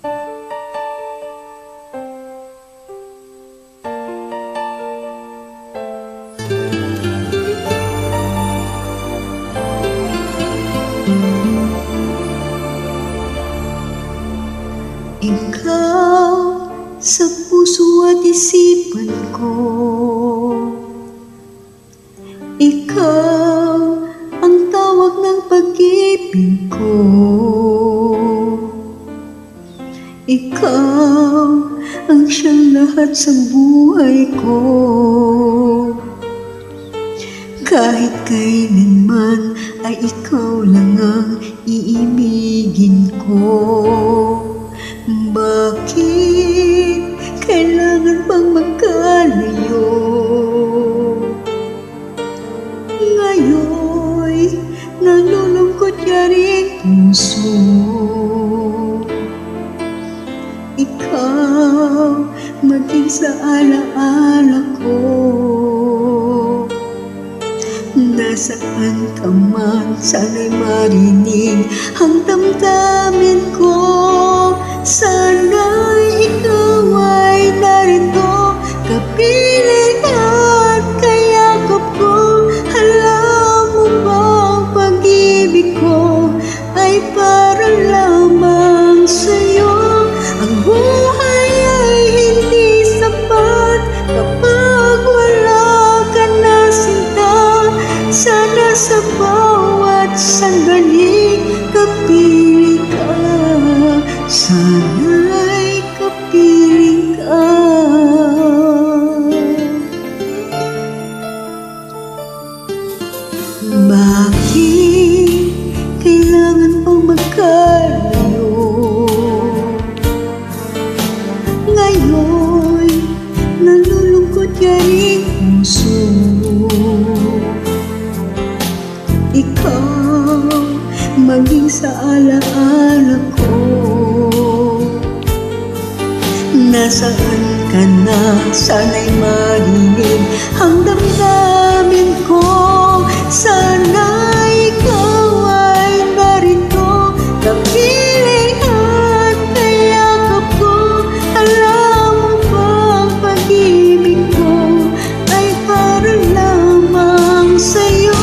Ikaw sa puso at isipan ko, ikaw ang tawag ng pag-ibig ko, ikaw ang siyang lahat sa buhay ko. Kahit kailanman ay ikaw lang ang iibigin ko. Bakit kailangan bang magkalayo? Ngayon'y nalulungkot yaring puso. Ikaw maging sa alaala ko. Nasaan ka man, sana'y marinig ang damdamin ko. Sana'y ikaw ay narito, kapiling at kayakap ko. Alam mo bang pag-ibig ko ay para lamang sa'yo? Ang buhay ay hindi sapat kapag wala ka na sinta. Sana sa bawat sandali kapiling ka, sana'y kapiling ka. Bakit kailangan pang magkalayo? Ngayon nalulungkot yaring puso. Ikaw maging sa alaala ko. Nasaan ka na, sana'y marinig ang damdamin ko. Sana'y ikaw ay narito, kapiling at kayakap ko. Alam mo bang pag-ibig ko ay para lamang sa'yo?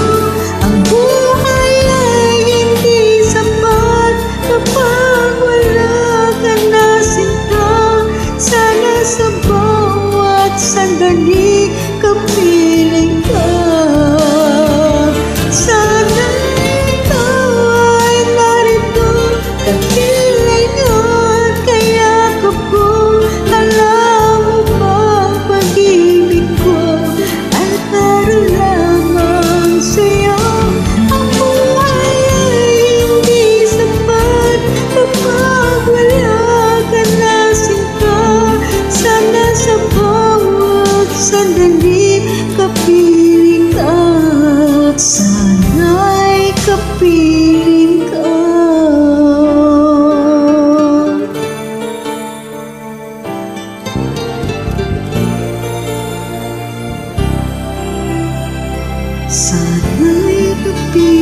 Ang buhay ay hindi sapat kapag wala ka na sinta. Sana sa bawat sandali kapiling ka. Sana'y ikaw ay narito, kapiling at kayakap ko. Alam mo bang pag-ibig ko ay para lamang sa'yo? Ang buhay ay hindi sapat kapag wala ka na sinta. Sana sa bawat sandali kapiling ka, sana'y kapiling ka. Sana'y kapiling